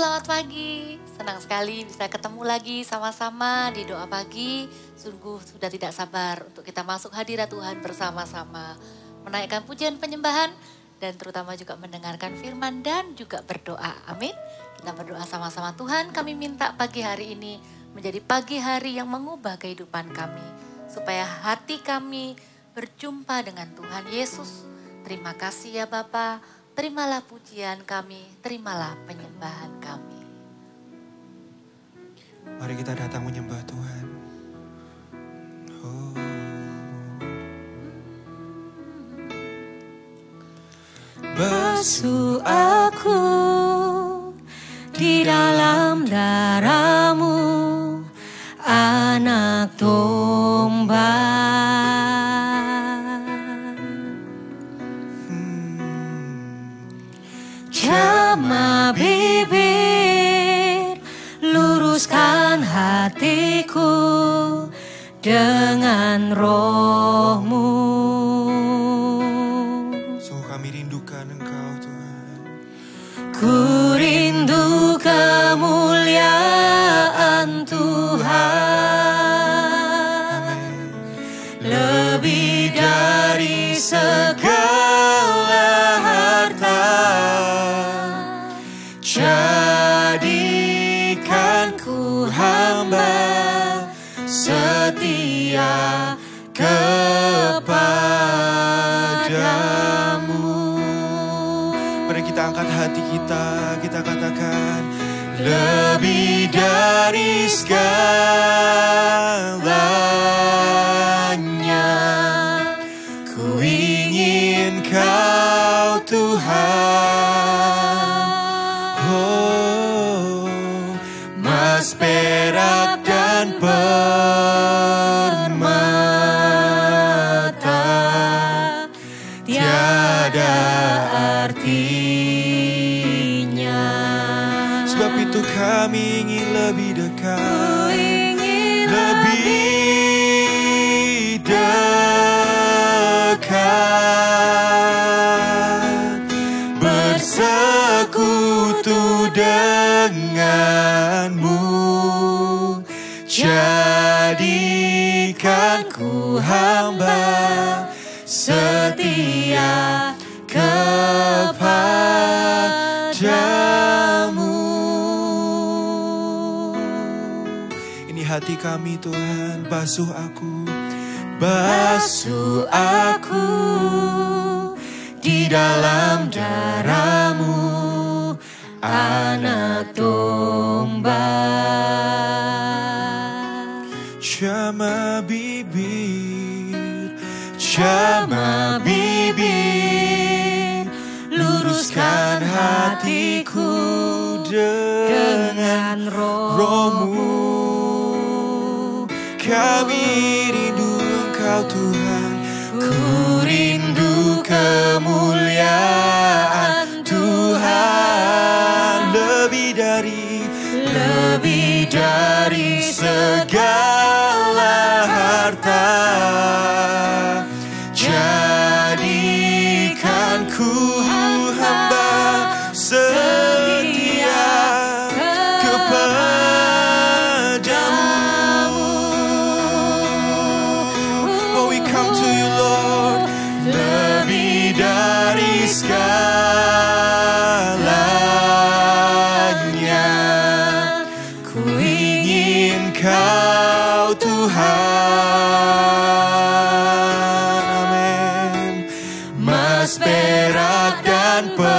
selamat pagi. Senang sekali bisa ketemu lagi sama-sama di doa pagi. Sungguh sudah tidak sabar untuk kita masuk hadirat Tuhan bersama-sama. Menaikkan pujian penyembahan dan terutama juga mendengarkan firman dan juga berdoa. Amin. Kita berdoa sama-sama. Tuhan, kami minta pagi hari ini menjadi pagi hari yang mengubah kehidupan kami. Supaya hati kami berjumpa dengan Tuhan Yesus. Terima kasih ya Bapa. Terimalah pujian kami, terimalah penyembahan kami. Mari kita datang menyembah Tuhan. Oh. Basuh aku di dalam darah-Mu, anak domba. Jamah bibir, luruskan hatiku dengan Roh-Mu. Sungguh kami rindukan Engkau Tuhan. Ku rindu kemuliaan Tuhan. Amin. Lebih dari segala harta. Jadikan ku hamba setia kepadamu. Mari kita angkat hati kita katakan Lebih dari segalanya, ku ingin Kau Tuhan. oh, Emas, perak, dan permata tiada artinya. sebab itu kami ingin lebih dekat, Lebih dekat, bersekutu denganmu. Jadikan ku hamba setia kepadamu. ini hati kami Tuhan. Basuh aku, Basuh aku di dalam darah-Mu, anak domba. jamah bibir, Jamah bibir, luruskan hatiku dengan Roh-Mu. kami rindu Engkau Tuhan. Ku rindu kemuliaan Tuhan. Lebih dari segala harta. Jadikan ku hamba setia kepadamu. Oh, we come to you, Lord. Lebih dari segalanya, ku ingin Kau Tuhan. Amin. Emas, perak, dan permata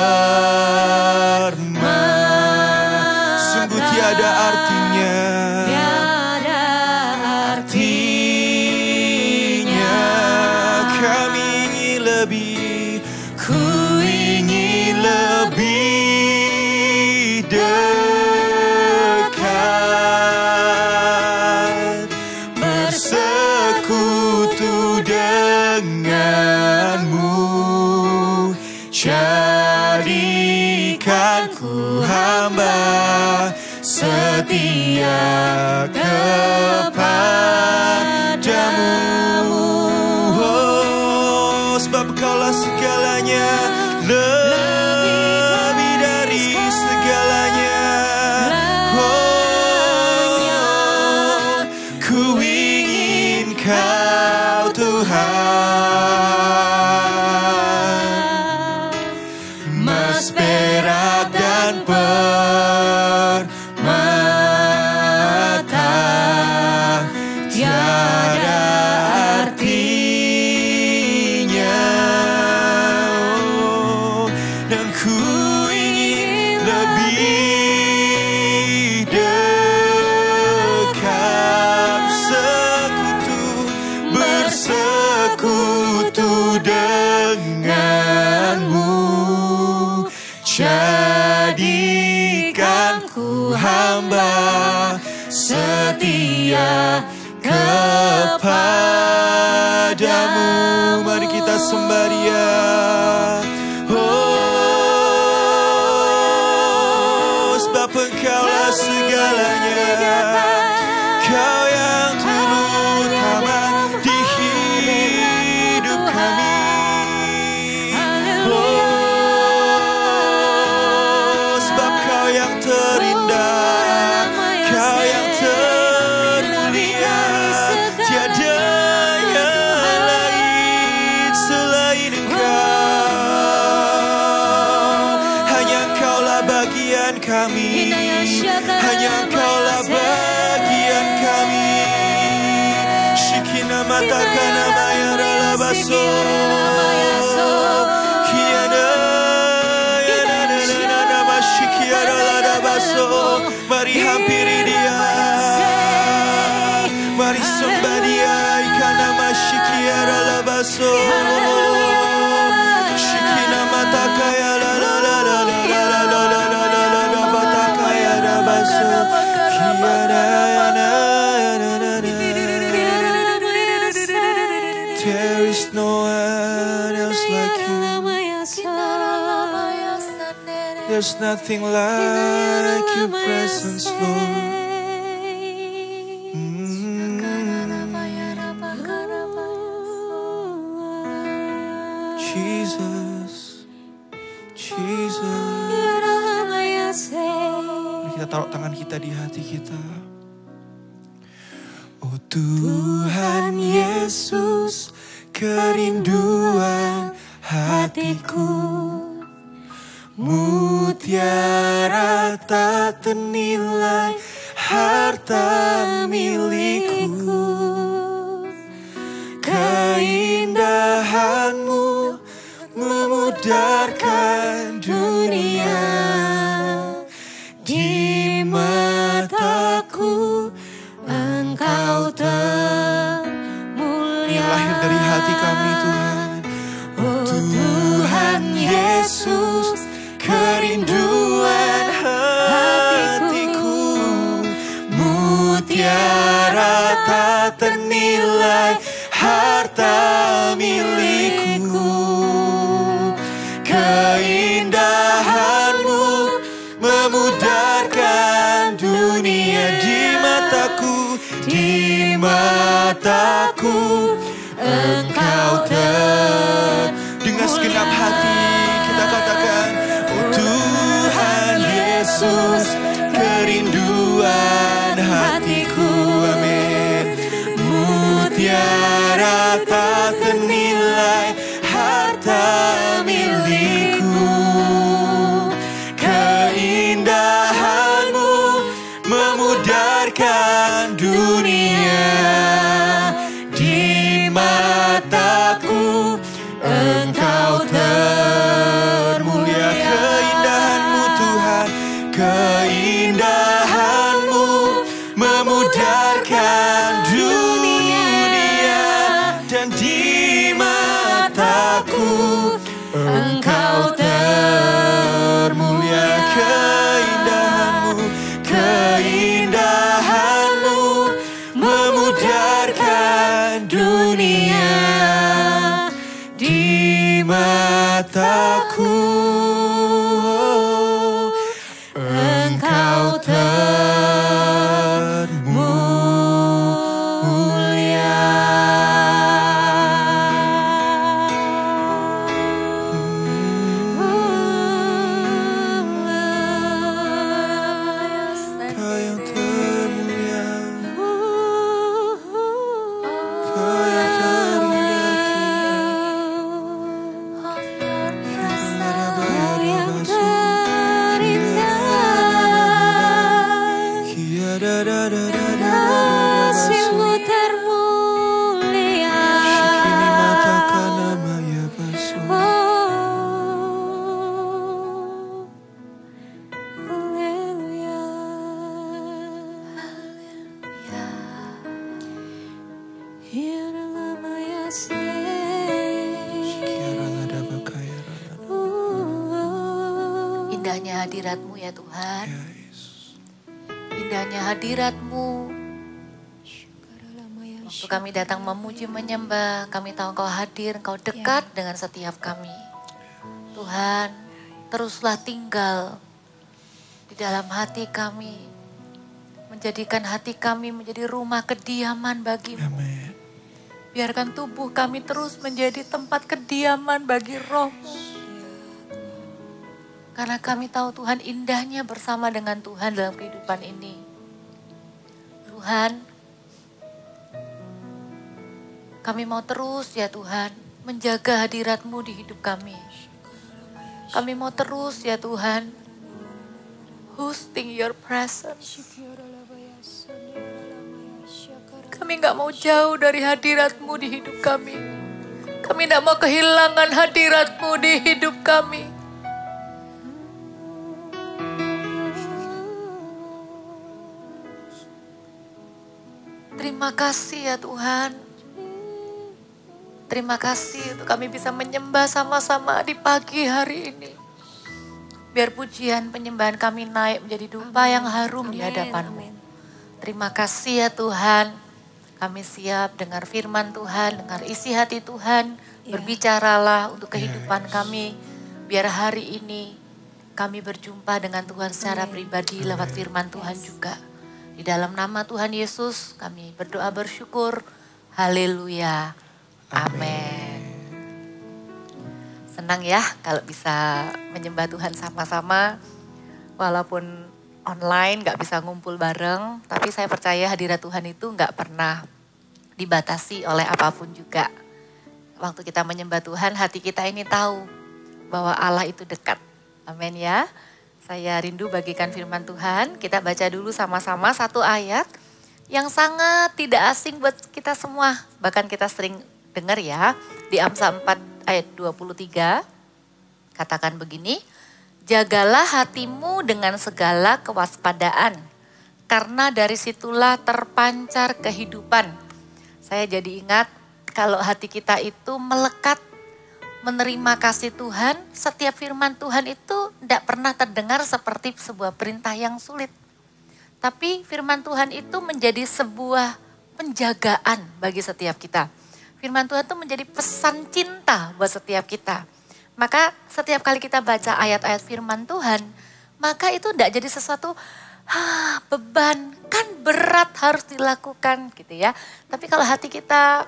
Sungguh tiada artinya. tiada artinya. Kami ingin lebih, Ku ingin lebih dekat, bersekutu denganmu. Jadikan ku hamba setia kepadamu. oh, sebab Kaulah segalanya, lebih dari segalanya. Engkau Tuhan. Emas, perak, dan permata tiada artinya. Oh, dan ku ingin lebih dekat bersekutu denganmu. Jadikan ku hamba setia kepadamu. Mari kita sembah Dia. Oh, sebab Engkaulah segalanya. Kau yang terutama di hidup kami. Oh, sebab Kau yang terindah, Kau yang termulia. Tiada yang lain selain Engkau. Hanya Engkaulah bagian kami. Hanya Engkaulah bagian kami. Shikina mata kana mayara labaso. Kiana yana nana nama shikiara labaso. Mari hampiri Dia. Mari sembah Dia. Ikana mashikiara labaso. Shikina mata kaya la la la la la la la la la la la mata kaya labaso. There is no one else like you. There's nothing like your presence, Lord. Jesus, Jesus. Kita taruh tangan kita di hati kita. Oh Tuhan Yesus, kerinduan hatiku, mutiara tak ternilai, harta milikku. Keindahan-Mu memudarkan dunia. Di mataku Engkau termulia. Yang lahir dari hati kami Tuhan. Oh Tuhan Yesus, kerinduan hatiku, mutiara tak ternilai, harta milikku. Keindahan-Mu memudarkan dunia. Di mataku Engkau dengan segenap hati kita katakan, oh Tuhan Yesus, kerinduan hatiku. Amin. Mutiara tak ternilai, harta milikku. Keindahan-Mu memudarkan dunia. Di mataku Engkau termulia. Keindahan-Mu Tuhan, keindahan-Mu memudarkan dunia. Dan di mataku Engkau termulia. Keindahan-Mu, keindahan-Mu memudarkan dunia. Di mataku Engkau termulia. Kau yang termulia, Indahnya hadirat-Mu ya Tuhan. Indahnya hadirat-Mu. Waktu kami datang memuji menyembah, kami tahu Engkau hadir, Engkau dekat dengan setiap kami. Tuhan, teruslah tinggal di dalam hati kami. Menjadikan hati kami menjadi rumah kediaman bagi-Mu. Biarkan tubuh kami terus menjadi tempat kediaman bagi Roh-Mu. Karena kami tahu Tuhan indahnya bersama dengan Tuhan dalam kehidupan ini. Tuhan, kami mau terus ya Tuhan menjaga hadirat-Mu di hidup kami. Kami mau terus ya Tuhan hosting your presence. Kami gak mau jauh dari hadirat-Mu di hidup kami. Kami gak mau kehilangan hadirat-Mu di hidup kami. Terima kasih ya Tuhan. Terima kasih untuk kami bisa menyembah sama-sama di pagi hari ini. Biar pujian penyembahan kami naik menjadi dupa yang harum di hadapan-Mu. Terima kasih ya Tuhan. Kami siap dengar firman Tuhan, dengar isi hati Tuhan. Berbicaralah untuk kehidupan kami. Biar hari ini kami berjumpa dengan Tuhan secara pribadi lewat firman Tuhan juga. Di dalam nama Tuhan Yesus kami berdoa bersyukur. Haleluya. Amin. Senang ya kalau bisa menyembah Tuhan sama-sama. Walaupun online gak bisa ngumpul bareng. Tapi saya percaya hadirat Tuhan itu gak pernah dibatasi oleh apapun juga. Waktu kita menyembah Tuhan, hati kita ini tahu bahwa Allah itu dekat. Amin ya. Saya rindu bagikan firman Tuhan. Kita baca dulu sama-sama satu ayat yang sangat tidak asing buat kita semua. Bahkan kita sering dengar ya. Di Amsal 4 ayat 23. Katakan begini. Jagalah hatimu dengan segala kewaspadaan. Karena dari situlah terpancar kehidupan. Saya jadi ingat kalau hati kita itu melekat menerima kasih Tuhan, setiap firman Tuhan itu tidak pernah terdengar seperti sebuah perintah yang sulit. Tapi firman Tuhan itu menjadi sebuah penjagaan bagi setiap kita. Firman Tuhan itu menjadi pesan cinta buat setiap kita. Maka setiap kali kita baca ayat-ayat firman Tuhan, maka itu tidak jadi sesuatu beban, kan berat harus dilakukan gitu ya. Tapi kalau hati kita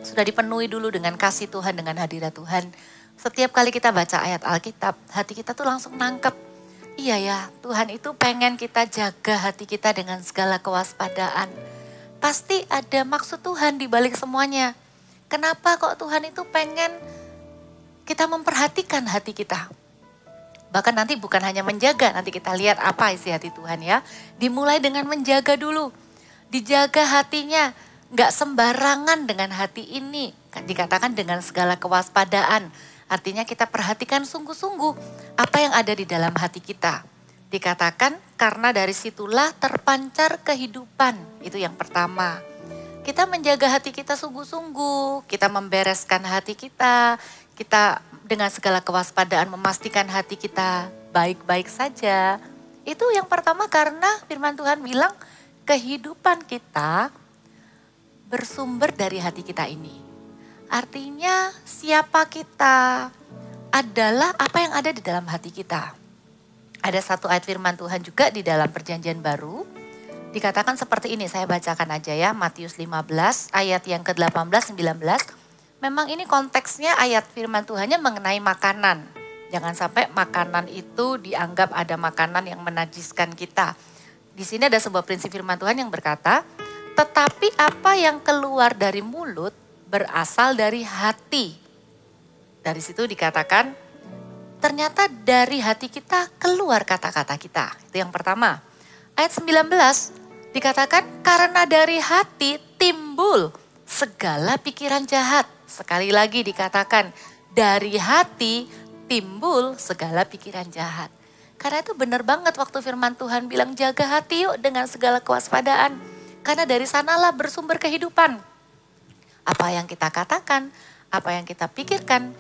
sudah dipenuhi dulu dengan kasih Tuhan, dengan hadirat Tuhan. Setiap kali kita baca ayat Alkitab, hati kita tuh langsung nangkep. Iya ya, Tuhan itu pengen kita jaga hati kita dengan segala kewaspadaan. Pasti ada maksud Tuhan di balik semuanya. Kenapa kok Tuhan itu pengen kita memperhatikan hati kita? Bahkan nanti bukan hanya menjaga, nanti kita lihat apa isi hati Tuhan ya. Dimulai dengan menjaga dulu. Dijaga hatinya, gak sembarangan dengan hati ini. Dikatakan dengan segala kewaspadaan. Artinya kita perhatikan sungguh-sungguh apa yang ada di dalam hati kita. Dikatakan karena dari situlah terpancar kehidupan. Itu yang pertama. Kita menjaga hati kita sungguh-sungguh. Kita membereskan hati kita. Kita dengan segala kewaspadaan memastikan hati kita baik-baik saja. Itu yang pertama karena firman Tuhan bilang kehidupan kita bersumber dari hati kita ini. Artinya siapa kita adalah apa yang ada di dalam hati kita. Ada satu ayat firman Tuhan juga di dalam perjanjian baru. Dikatakan seperti ini, saya bacakan aja ya. Matius 15 ayat yang ke-18-19. Memang ini konteksnya ayat firman Tuhannya mengenai makanan. Jangan sampai makanan itu dianggap ada makanan yang menajiskan kita. Di sini ada sebuah prinsip firman Tuhan yang berkata, tetapi apa yang keluar dari mulut berasal dari hati. Dari situ dikatakan, ternyata dari hati kita keluar kata-kata kita. Itu yang pertama. Ayat 19 dikatakan, karena dari hati timbul segala pikiran jahat. Sekali lagi dikatakan, dari hati timbul segala pikiran jahat. Karena itu benar banget waktu firman Tuhan bilang jaga hati yuk dengan segala kewaspadaan. Karena dari sanalah bersumber kehidupan. Apa yang kita katakan, apa yang kita pikirkan,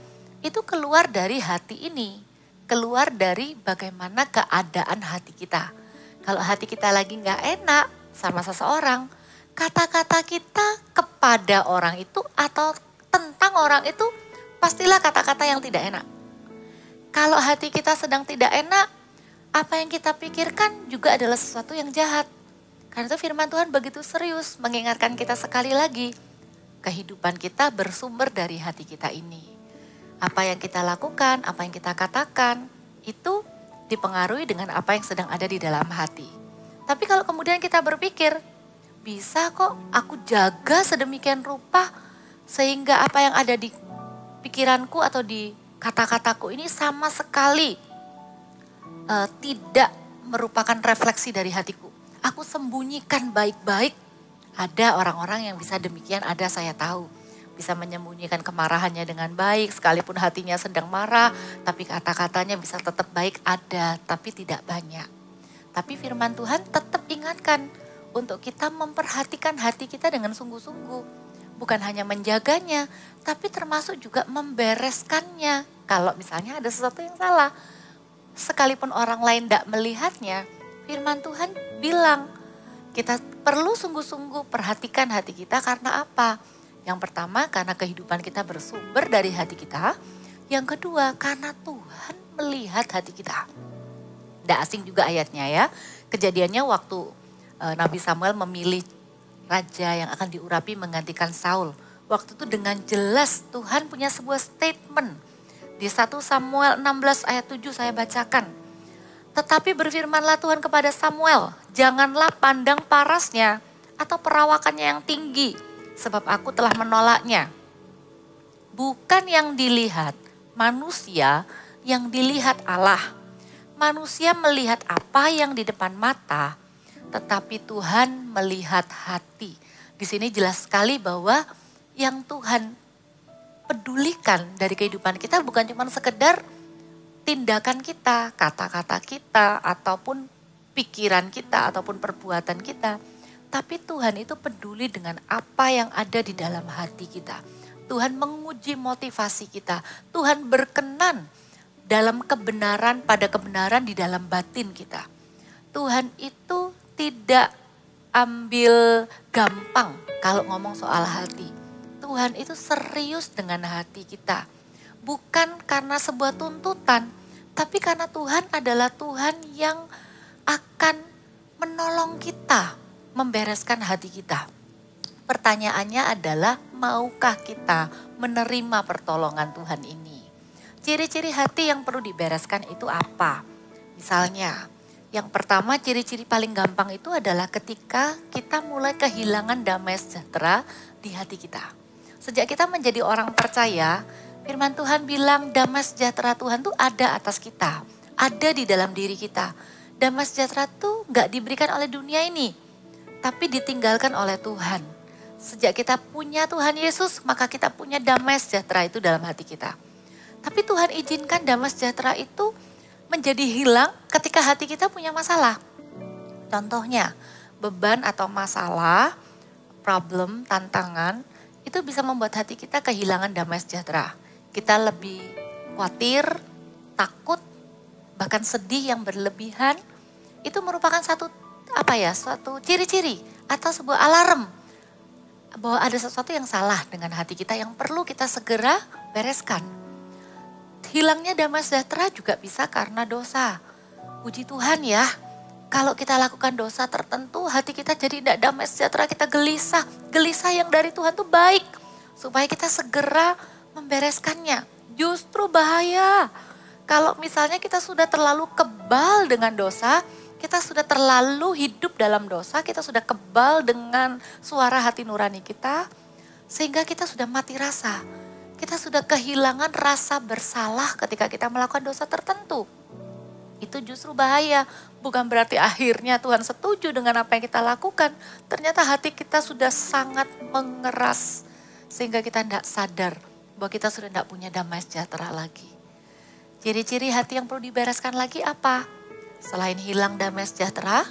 itu keluar dari hati ini. Keluar dari bagaimana keadaan hati kita. Kalau hati kita lagi nggak enak sama seseorang, kata-kata kita kepada orang itu atau tentang orang itu pastilah kata-kata yang tidak enak. Kalau hati kita sedang tidak enak, apa yang kita pikirkan juga adalah sesuatu yang jahat. Karena itu firman Tuhan begitu serius mengingatkan kita sekali lagi. Kehidupan kita bersumber dari hati kita ini. Apa yang kita lakukan, apa yang kita katakan, itu dipengaruhi dengan apa yang sedang ada di dalam hati. Tapi kalau kemudian kita berpikir, bisa kok aku jaga sedemikian rupa sehingga apa yang ada di pikiranku atau di kata-kataku ini sama sekali tidak merupakan refleksi dari hatiku. Aku sembunyikan baik-baik. Ada orang-orang yang bisa demikian, ada saya tahu. Bisa menyembunyikan kemarahannya dengan baik, sekalipun hatinya sedang marah, tapi kata-katanya bisa tetap baik, ada, tapi tidak banyak. Tapi firman Tuhan tetap ingatkan untuk kita memperhatikan hati kita dengan sungguh-sungguh. Bukan hanya menjaganya, tapi termasuk juga membereskannya. Kalau misalnya ada sesuatu yang salah, sekalipun orang lain tidak melihatnya, firman Tuhan bilang, kita perlu sungguh-sungguh perhatikan hati kita karena apa? Yang pertama, karena kehidupan kita bersumber dari hati kita. Yang kedua, karena Tuhan melihat hati kita. Tidak asing juga ayatnya ya. Kejadiannya waktu Nabi Samuel memilih raja yang akan diurapi menggantikan Saul. Waktu itu dengan jelas Tuhan punya sebuah statement. Di 1 Samuel 16 ayat 7 saya bacakan. Tetapi berfirmanlah Tuhan kepada Samuel, janganlah pandang parasnya atau perawakannya yang tinggi, sebab aku telah menolaknya. Bukan yang dilihat manusia, yang dilihat Allah. Manusia melihat apa yang di depan mata, tetapi Tuhan melihat hati. Di sini jelas sekali bahwa yang Tuhan pedulikan dari kehidupan kita bukan cuma sekedar tindakan kita, kata-kata kita, ataupun pikiran kita, ataupun perbuatan kita. Tapi Tuhan itu peduli dengan apa yang ada di dalam hati kita. Tuhan menguji motivasi kita. Tuhan berkenan dalam kebenaran, pada kebenaran di dalam batin kita. Tuhan itu tidak ambil gampang kalau ngomong soal hati. Tuhan itu serius dengan hati kita. Bukan karena sebuah tuntutan, tapi karena Tuhan adalah Tuhan yang akan menolong kita membereskan hati kita. Pertanyaannya adalah, maukah kita menerima pertolongan Tuhan ini? Ciri-ciri hati yang perlu dibereskan itu apa? Misalnya, yang pertama ciri-ciri paling gampang itu adalah ketika kita mulai kehilangan damai sejahtera di hati kita. Sejak kita menjadi orang percaya, firman Tuhan bilang damai sejahtera Tuhan tuh ada atas kita. Ada di dalam diri kita. Damai sejahtera tuh gak diberikan oleh dunia ini, tapi ditinggalkan oleh Tuhan. Sejak kita punya Tuhan Yesus, maka kita punya damai sejahtera itu dalam hati kita. Tapi Tuhan izinkan damai sejahtera itu menjadi hilang ketika hati kita punya masalah. Contohnya, beban atau masalah, problem, tantangan, itu bisa membuat hati kita kehilangan damai sejahtera. Kita lebih khawatir, takut, bahkan sedih yang berlebihan. Itu merupakan suatu ciri-ciri atau sebuah alarm bahwa ada sesuatu yang salah dengan hati kita yang perlu kita segera bereskan. Hilangnya damai sejahtera juga bisa karena dosa. Puji Tuhan ya, kalau kita lakukan dosa tertentu, hati kita jadi tidak damai sejahtera, kita gelisah. Gelisah yang dari Tuhan itu baik, supaya kita segera membereskannya. Justru bahaya, kalau misalnya kita sudah terlalu kebal dengan dosa, kita sudah terlalu hidup dalam dosa, kita sudah kebal dengan suara hati nurani kita, sehingga kita sudah mati rasa. Kita sudah kehilangan rasa bersalah ketika kita melakukan dosa tertentu. Itu justru bahaya. Bukan berarti akhirnya Tuhan setuju dengan apa yang kita lakukan. Ternyata hati kita sudah sangat mengeras. Sehingga kita tidak sadar bahwa kita sudah tidak punya damai sejahtera lagi. Ciri-ciri hati yang perlu dibereskan lagi apa? Selain hilang damai sejahtera,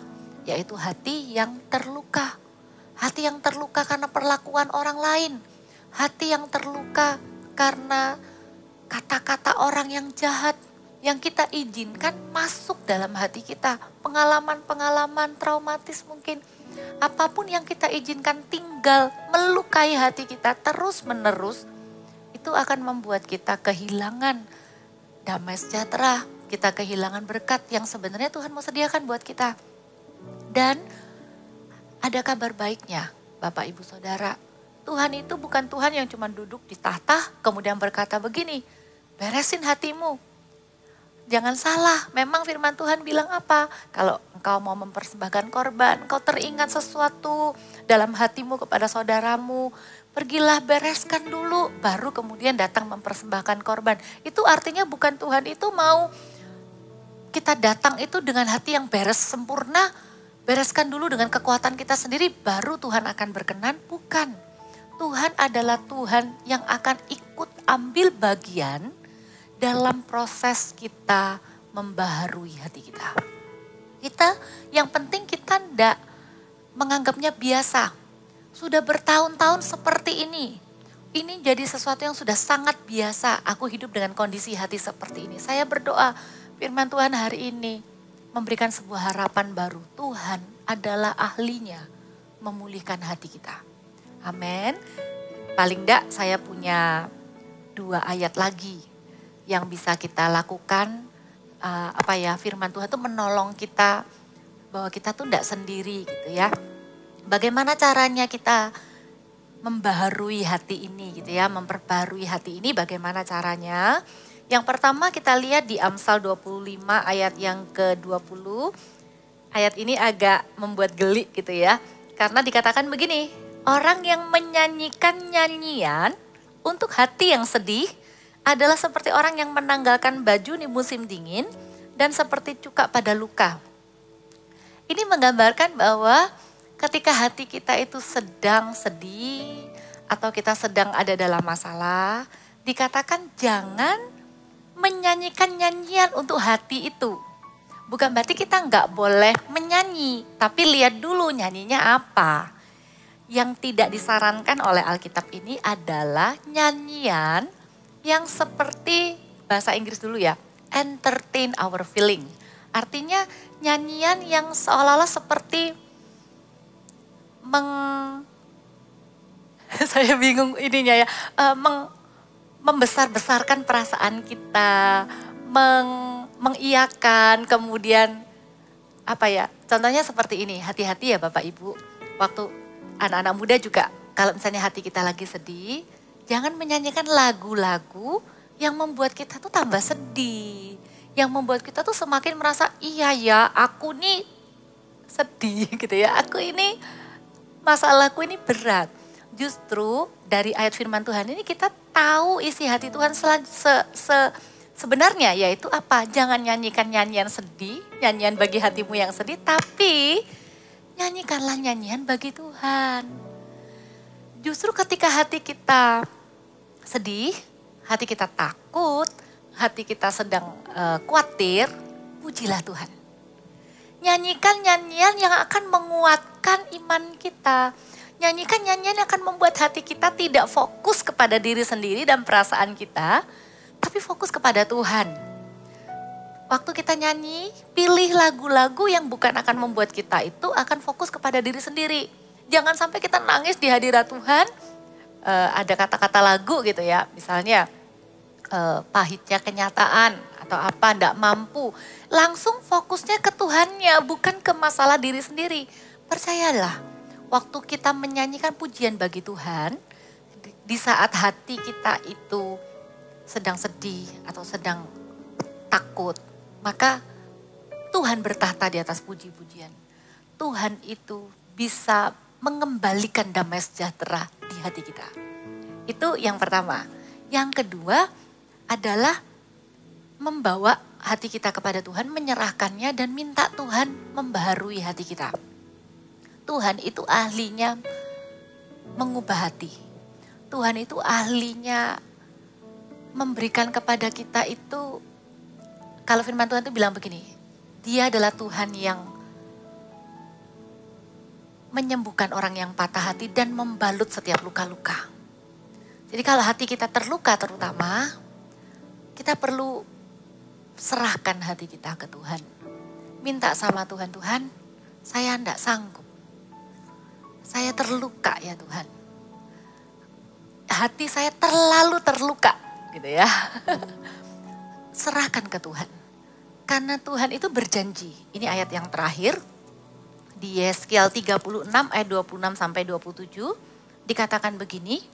yaitu hati yang terluka. Hati yang terluka karena perlakuan orang lain. hati yang terluka karena kata-kata orang yang jahat yang kita izinkan masuk dalam hati kita. Pengalaman-pengalaman traumatis mungkin. Apapun yang kita izinkan tinggal melukai hati kita terus menerus. Itu akan membuat kita kehilangan damai sejahtera. Kita kehilangan berkat yang sebenarnya Tuhan mau sediakan buat kita. Dan ada kabar baiknya Bapak Ibu Saudara. Tuhan itu bukan Tuhan yang cuma duduk di tahta kemudian berkata begini. Beresin hatimu. Jangan salah, memang firman Tuhan bilang apa? Kalau engkau mau mempersembahkan korban, engkau teringat sesuatu dalam hatimu kepada saudaramu, pergilah bereskan dulu, baru kemudian datang mempersembahkan korban. Itu artinya bukan Tuhan itu mau kita datang itu dengan hati yang beres sempurna, bereskan dulu dengan kekuatan kita sendiri, baru Tuhan akan berkenan. Bukan, Tuhan adalah Tuhan yang akan ikut ambil bagian dalam proses kita membaharui hati kita. Kita, yang penting kita tidak menganggapnya biasa. Sudah bertahun-tahun seperti ini. Ini jadi sesuatu yang sudah sangat biasa. Aku hidup dengan kondisi hati seperti ini. Saya berdoa firman Tuhan hari ini memberikan sebuah harapan baru. Tuhan adalah ahlinya memulihkan hati kita. Amin. Paling enggak saya punya 2 ayat lagi yang bisa kita lakukan, firman Tuhan itu menolong kita bahwa kita tuh tidak sendiri gitu ya. Bagaimana caranya kita membaharui hati ini gitu ya, memperbarui hati ini bagaimana caranya? Yang pertama kita lihat di Amsal 25 ayat yang ke-20. Ayat ini agak membuat geli gitu ya. Karena dikatakan begini, orang yang menyanyikan nyanyian untuk hati yang sedih adalah seperti orang yang menanggalkan baju di musim dingin dan seperti cuka pada luka. Ini menggambarkan bahwa ketika hati kita itu sedang sedih atau kita sedang ada dalam masalah, dikatakan jangan menyanyikan nyanyian untuk hati itu. Bukan berarti kita nggak boleh menyanyi, tapi lihat dulu nyanyinya apa. Yang tidak disarankan oleh Alkitab ini adalah nyanyian yang seperti bahasa Inggris dulu ya, entertain our feeling. Artinya nyanyian yang seolah-olah seperti saya bingung ininya ya, membesar-besarkan perasaan kita, mengiyakan, kemudian contohnya seperti ini, hati-hati ya Bapak Ibu, waktu anak-anak muda juga kalau misalnya hati kita lagi sedih, jangan menyanyikan lagu-lagu yang membuat kita tuh tambah sedih. Yang membuat kita tuh semakin merasa, iya ya aku nih sedih gitu ya. Masalahku ini berat. Justru dari ayat firman Tuhan ini kita tahu isi hati Tuhan sebenarnya yaitu apa. Jangan nyanyikan nyanyian sedih, nyanyian bagi hatimu yang sedih. Tapi nyanyikanlah nyanyian bagi Tuhan. Justru ketika hati kita sedih, hati kita takut, hati kita sedang khawatir, pujilah Tuhan. Nyanyikan nyanyian yang akan menguatkan iman kita. Nyanyikan nyanyian yang akan membuat hati kita tidak fokus kepada diri sendiri dan perasaan kita, tapi fokus kepada Tuhan. Waktu kita nyanyi, pilih lagu-lagu yang bukan akan membuat kita itu akan fokus kepada diri sendiri. Jangan sampai kita nangis di hadirat Tuhan, ada kata-kata lagu gitu ya, misalnya pahitnya kenyataan atau apa, ndak mampu. Langsung fokusnya ke Tuhannya, bukan ke masalah diri sendiri. Percayalah, waktu kita menyanyikan pujian bagi Tuhan, di saat hati kita itu sedang sedih atau sedang takut, maka Tuhan bertahta di atas puji-pujian. Tuhan itu bisa mengembalikan damai sejahtera di hati kita. Itu yang pertama. Yang kedua adalah membawa hati kita kepada Tuhan, menyerahkannya dan minta Tuhan membaharui hati kita. Tuhan itu ahlinya mengubah hati. Tuhan itu ahlinya memberikan kepada kita itu, kalau firman Tuhan itu bilang begini, Dia adalah Tuhan yang menyembuhkan orang yang patah hati dan membalut setiap luka-luka. Jadi kalau hati kita terluka terutama, kita perlu serahkan hati kita ke Tuhan. Minta sama Tuhan, Tuhan saya enggak sanggup. Saya terluka ya Tuhan. Hati saya terlalu terluka gitu ya. Serahkan ke Tuhan. Karena Tuhan itu berjanji. Ini ayat yang terakhir. Di Yeskiel 36 ayat 26 sampai 27. Dikatakan begini.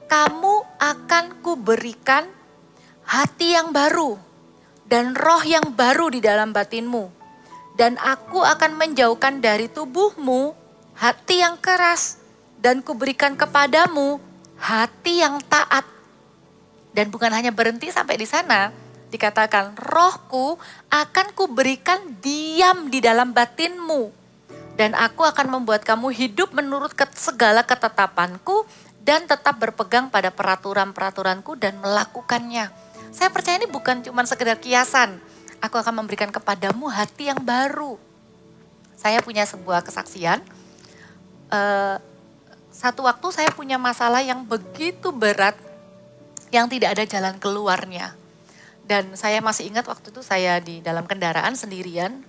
Kamu akan kuberikan hati yang baru. Dan roh yang baru di dalam batinmu. Dan aku akan menjauhkan dari tubuhmu hati yang keras. Dan kuberikan kepadamu hati yang taat. Dan bukan hanya berhenti sampai di sana. Dikatakan rohku akan kuberikan diam di dalam batinmu. Dan aku akan membuat kamu hidup menurut segala ketetapanku. Dan tetap berpegang pada peraturan-peraturanku dan melakukannya. Saya percaya ini bukan cuma sekedar kiasan. Aku akan memberikan kepadamu hati yang baru. Saya punya sebuah kesaksian. Satu waktu saya punya masalah yang begitu berat. Yang tidak ada jalan keluarnya. Dan saya masih ingat waktu itu saya di dalam kendaraan sendirian.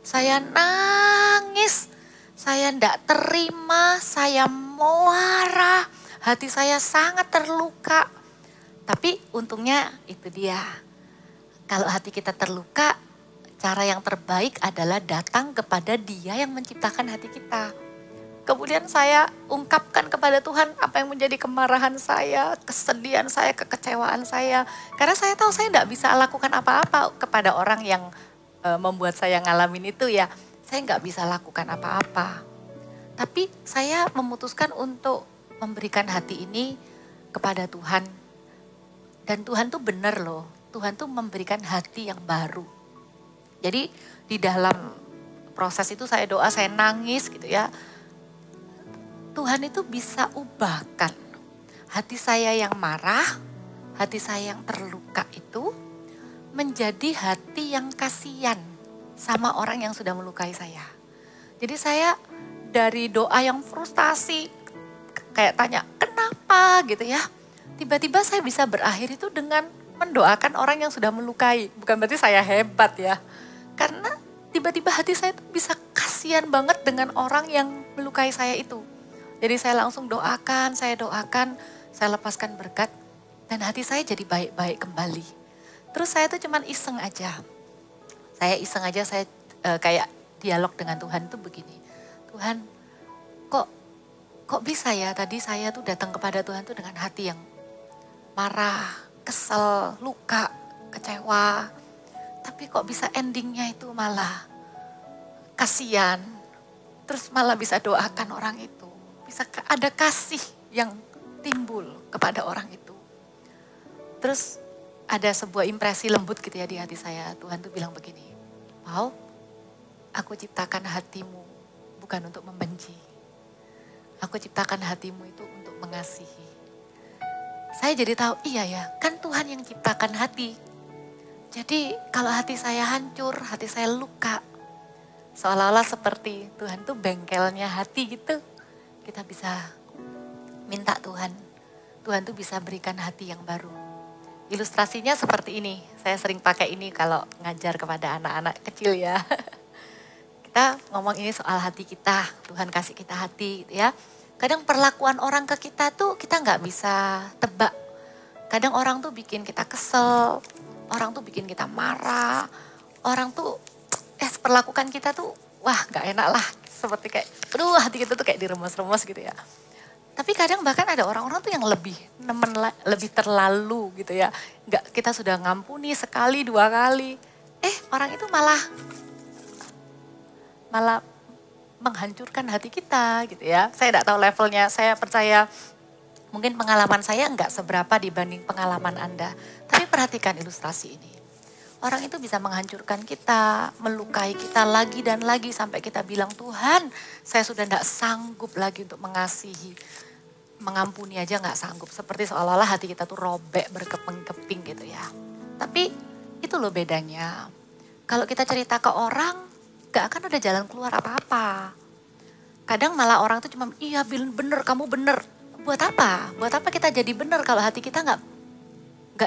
Saya nangis. Saya tidak terima. Saya marah. Hati saya sangat terluka. Tapi untungnya itu dia. Kalau hati kita terluka, cara yang terbaik adalah datang kepada Dia yang menciptakan hati kita. Kemudian saya ungkapkan kepada Tuhan apa yang menjadi kemarahan saya, kesedihan saya, kekecewaan saya. Karena saya tahu saya tidak bisa lakukan apa-apa kepada orang yang membuat saya ngalamin itu ya. Saya nggak bisa lakukan apa-apa. Tapi saya memutuskan untuk memberikan hati ini kepada Tuhan. Dan Tuhan tuh benar loh, Tuhan tuh memberikan hati yang baru. Jadi di dalam proses itu saya doa, saya nangis gitu ya. Tuhan itu bisa ubahkan hati saya yang marah, hati saya yang terluka itu menjadi hati yang kasihan sama orang yang sudah melukai saya. Jadi saya dari doa yang frustasi, kayak tanya kenapa gitu ya. Tiba-tiba saya bisa berakhir itu dengan mendoakan orang yang sudah melukai. Bukan berarti saya hebat ya. Karena tiba-tiba hati saya itu bisa kasihan banget dengan orang yang melukai saya itu. Jadi saya langsung doakan, saya lepaskan berkat. Dan hati saya jadi baik-baik kembali. Terus saya tuh cuman iseng aja. Saya kayak dialog dengan Tuhan tuh begini. Tuhan, kok bisa ya tadi saya tuh datang kepada Tuhan tuh dengan hati yang marah, kesel, luka, kecewa. Tapi kok bisa endingnya itu malah kasihan. Terus malah bisa doakan orang itu. Bisa ada kasih yang timbul kepada orang itu. Terus ada sebuah impresi lembut gitu ya di hati saya. Tuhan tuh bilang begini, Pau, aku ciptakan hatimu bukan untuk membenci. Aku ciptakan hatimu itu untuk mengasihi. Saya jadi tahu, iya ya, kan Tuhan yang ciptakan hati. Jadi kalau hati saya hancur, hati saya luka. Seolah-olah seperti Tuhan tuh bengkelnya hati gitu. Kita bisa minta Tuhan tuh bisa berikan hati yang baru. Ilustrasinya seperti ini, saya sering pakai ini kalau ngajar kepada anak-anak kecil ya. Kita ngomong ini soal hati kita, Tuhan kasih kita hati gitu ya. Kadang perlakuan orang ke kita tuh kita nggak bisa tebak. Kadang orang tuh bikin kita kesel, orang tuh bikin kita marah, orang tuh perlakukan kita tuh wah nggak enak lah. Seperti kayak, aduh hati kita tuh kayak diremes-remes gitu ya. Tapi kadang bahkan ada orang-orang tuh yang lebih terlalu gitu ya. Nggak, kita sudah ngampuni sekali, 2 kali. Orang itu malah menghancurkan hati kita gitu ya. Saya tidak tahu levelnya, saya percaya mungkin pengalaman saya enggak seberapa dibanding pengalaman Anda. Tapi perhatikan ilustrasi ini. Orang itu bisa menghancurkan kita, melukai kita lagi dan lagi sampai kita bilang, Tuhan saya sudah enggak sanggup lagi untuk mengasihi. Mengampuni aja enggak sanggup. Seperti seolah-olah hati kita tuh robek, berkeping-keping gitu ya. Tapi itu loh bedanya. Kalau kita cerita ke orang, gak akan ada jalan keluar apa-apa. Kadang malah orang tuh cuma, iya bener, kamu bener. Buat apa? Buat apa kita jadi benar kalau hati kita nggak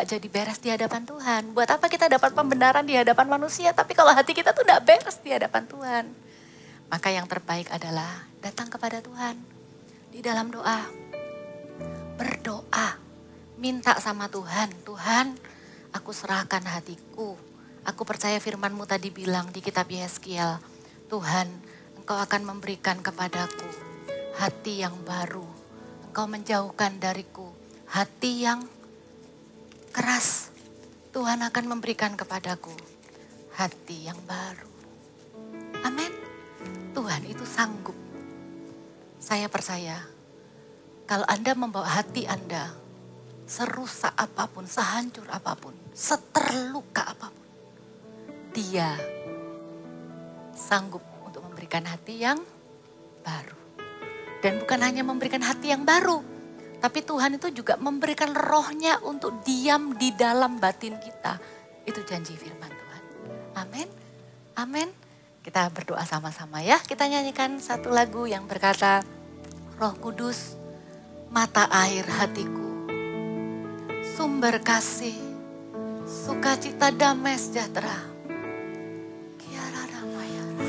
jadi beres di hadapan Tuhan? Buat apa kita dapat pembenaran di hadapan manusia, tapi kalau hati kita tuh nggak beres di hadapan Tuhan? Maka yang terbaik adalah datang kepada Tuhan di dalam doa, berdoa, minta sama Tuhan. Tuhan, aku serahkan hatiku. Aku percaya firman-Mu tadi bilang di kitab Yeskiel, Tuhan, Engkau akan memberikan kepadaku hati yang baru. Engkau menjauhkan dariku hati yang keras. Tuhan akan memberikan kepadaku hati yang baru. Amin. Tuhan itu sanggup. Saya percaya kalau Anda membawa hati Anda serusak apapun, sehancur apapun, seterluka apapun, Dia sanggup untuk memberikan hati yang baru. Dan bukan hanya memberikan hati yang baru, tapi Tuhan itu juga memberikan rohnya untuk diam di dalam batin kita. Itu janji firman Tuhan. Amin. Amin. Kita berdoa sama-sama ya. Kita nyanyikan satu lagu yang berkata, Roh Kudus, mata air hatiku, sumber kasih, sukacita damai sejahtera.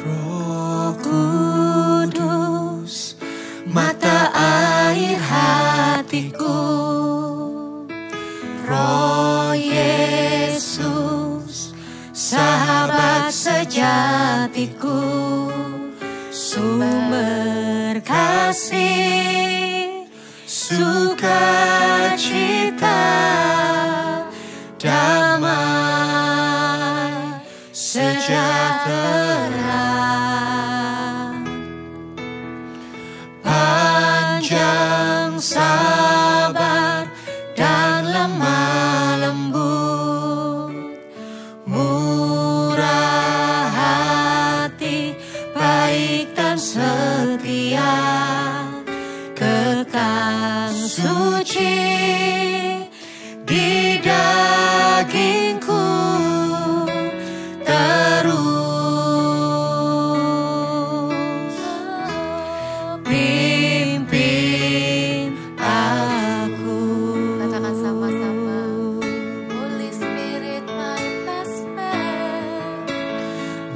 Roh Kudus, mata air hatiku, Roh Yesus, sahabat sejatiku, sumber kasih, sukacita, damai, sejahtera, panjang sabar dan lemah lembut, murah hati, baik dan setia, kekal suci di dagingku terus, pimpin aku. Katakan sama-sama, Holy Spirit my best friend.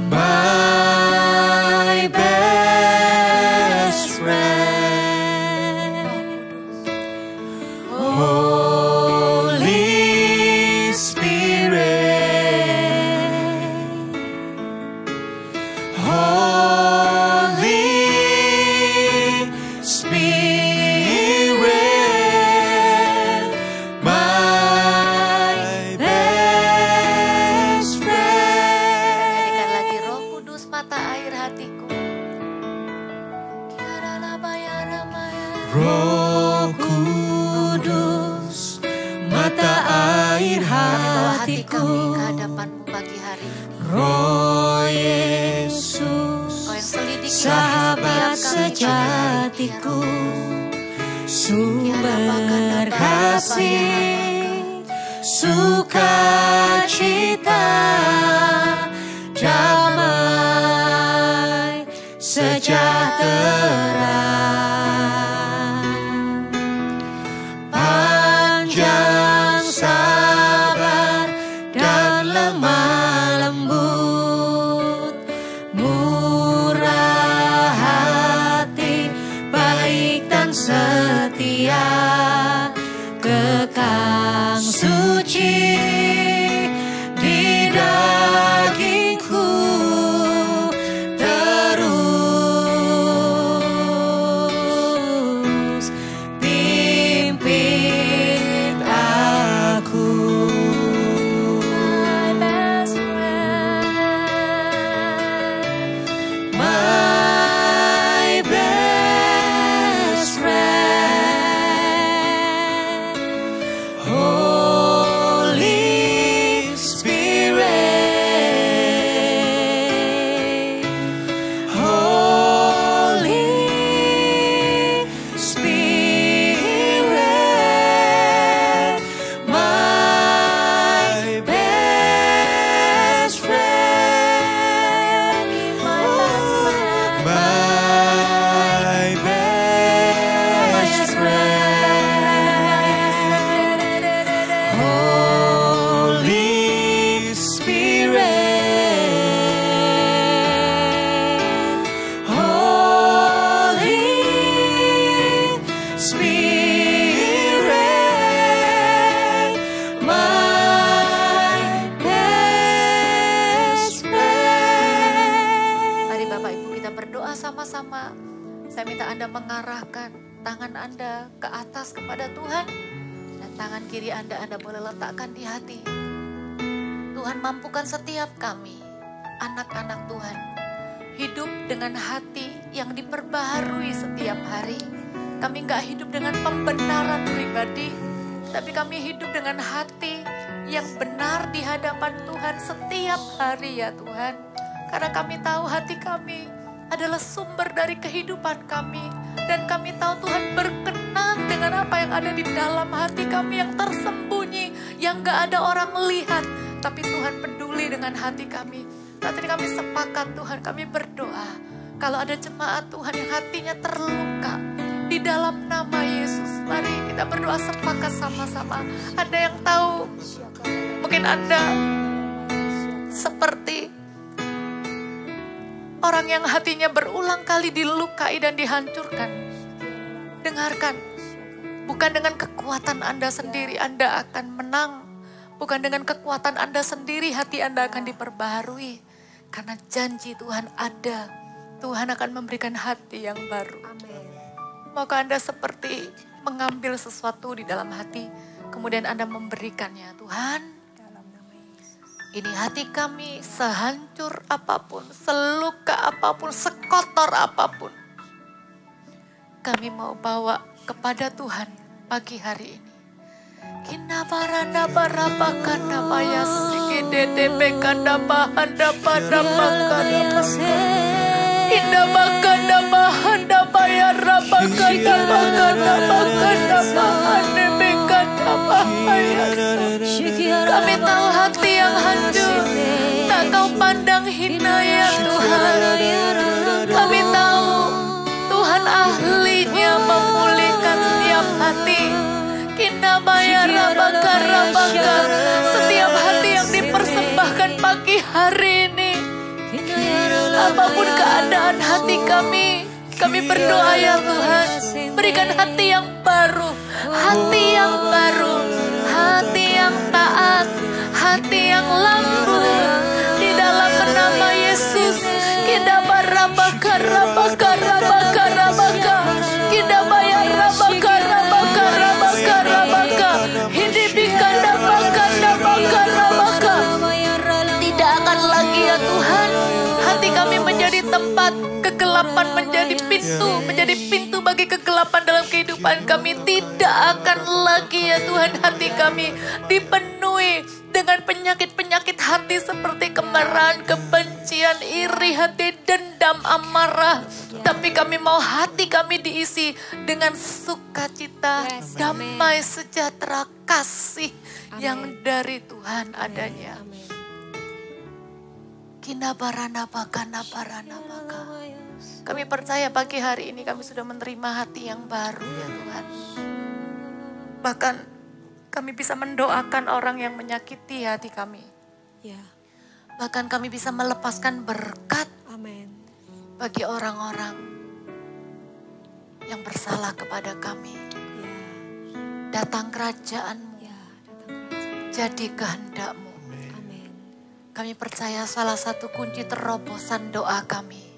My best friend, Holy Spirit, Holy Spirit, my best friend. Nyanyikan lagi, Roh Kudus mata air hatiku. Roh Kudus, mata air Kami bawa hati hatiku, kami ke hadapan-Mu pagi hari ini. Roh Yesus, Kau yang selidiki sahabat hati setiap kami sejatiku, sumber kasih, sukacita, damai, sejahtera, panjang sabar dan lemah lembut, murah hati, baik dan setia, kekal suci di Holy Spirit, Holy Spirit, my best friend. Mari Bapak Ibu kita berdoa sama-sama. Saya minta Anda mengarahkan tangan Anda ke atas kepada Tuhan. Dan tangan kiri Anda boleh letakkan di hati. Tuhan mampukan setiap kami, anak-anak Tuhan, hidup dengan hati yang diperbaharui setiap hari. Kami gak hidup dengan pembenaran pribadi, tapi kami hidup dengan hati yang benar di hadapan Tuhan setiap hari ya Tuhan. Karena kami tahu hati kami adalah sumber dari kehidupan kami. Dan kami tahu Tuhan berkenan dengan apa yang ada di dalam hati kami yang tersembunyi, yang gak ada orang melihat. Tapi Tuhan peduli dengan hati kami. Saat ini kami sepakat Tuhan, kami berdoa. Kalau ada jemaat Tuhan yang hatinya terluka, di dalam nama Yesus, mari kita berdoa sepakat sama-sama. Ada yang tahu, mungkin Anda seperti orang yang hatinya berulang kali dilukai dan dihancurkan. Dengarkan, bukan dengan kekuatan Anda sendiri Anda akan menang. Bukan dengan kekuatan Anda sendiri hati Anda akan diperbaharui. Karena janji Tuhan ada. Tuhan akan memberikan hati yang baru. Maka Anda seperti mengambil sesuatu di dalam hati. Kemudian Anda memberikannya. Tuhan, ini hati kami sehancur apapun, seluka apapun, sekotor apapun. Kami mau bawa kepada Tuhan pagi hari ini. Kina baranda barapa kana baya sikidede bekanda bahanda pada makana. Inda bakanda bahanda baya rabakanda bakanda bakanda bahane bekanda bahaya. Kami tahu hati yang hancur, tak kau pandang hina ya Tuhan. Kami tahu Tuhan ahlinya memulihkan setiap hati. Kina bayar rabaka, setiap hati yang dipersembahkan pagi hari ini. Apapun keadaan hati kami berdoa ya Tuhan. Berikan hati yang baru, hati yang baru, hati yang taat, hati yang lembut. Di dalam nama Yesus, kita barabaka, rabaka, rabaka, rabaka. Kita bayar rabaka, rabaka, rabaka, rabaka. Hidupkan rabaka, rabaka, rabaka. Tidak akan lagi ya Tuhan, hati kami menjadi tempat kegelapan, menjadi pintu bagi kegelapan dalam kehidupan kami. Tidak akan lagi ya Tuhan hati kami dipenuhi dengan penyakit-penyakit hati seperti kemarahan, kebencian, iri hati, dendam, amarah. Tapi kami mau hati kami diisi dengan sukacita, damai, sejahtera, kasih yang dari Tuhan adanya. Kina barana baka, nabarana baka. Kami percaya pagi hari ini kami sudah menerima hati yang baru ya Tuhan. Bahkan kami bisa mendoakan orang yang menyakiti hati kami. Ya. Bahkan kami bisa melepaskan berkat Amin. bagi orang-orang yang bersalah kepada kami. Ya. Datang kerajaan-Mu, Ya. Datang kerajaan. jadi kehendak-Mu. Amin. Kami percaya salah satu kunci terobosan doa kami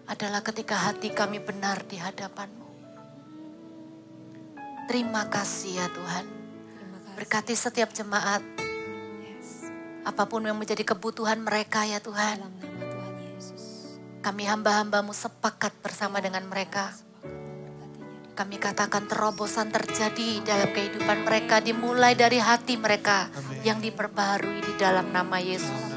adalah ketika hati kami benar di hadapan-Mu. Terima kasih ya Tuhan. Terima kasih. Berkati setiap jemaat, Yes. apapun yang menjadi kebutuhan mereka ya Tuhan. Dalam nama Tuhan Yesus. Kami hamba-hamba-Mu sepakat bersama dengan mereka. Kami katakan terobosan terjadi dalam kehidupan mereka, dimulai dari hati mereka yang diperbaharui di dalam nama Yesus.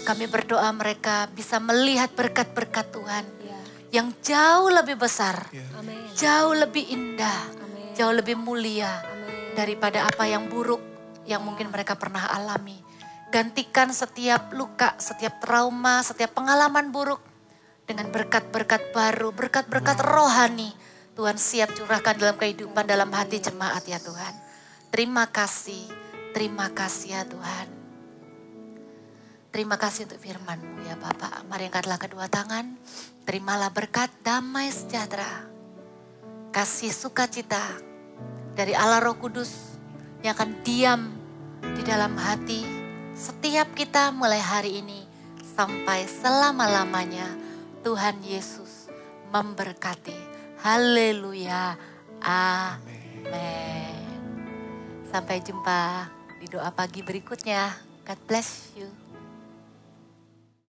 Kami berdoa mereka bisa melihat berkat-berkat Tuhan Ya. yang jauh lebih besar, Amin. jauh lebih indah, Amin. jauh lebih mulia Amin. daripada apa yang buruk yang mungkin mereka pernah alami. Gantikan setiap luka, setiap trauma, setiap pengalaman buruk dengan berkat-berkat baru, berkat-berkat rohani. Tuhan siap curahkan dalam kehidupan, dalam hati jemaat ya Tuhan. Terima kasih ya Tuhan. Terima kasih untuk firman-Mu ya Bapak. Mari angkatlah kedua tangan. Terimalah berkat damai sejahtera. Kasih sukacita dari Allah Roh Kudus yang akan diam di dalam hati setiap kita mulai hari ini sampai selama-lamanya. Tuhan Yesus memberkati. Haleluya. Amin. Sampai jumpa di doa pagi berikutnya. God bless you.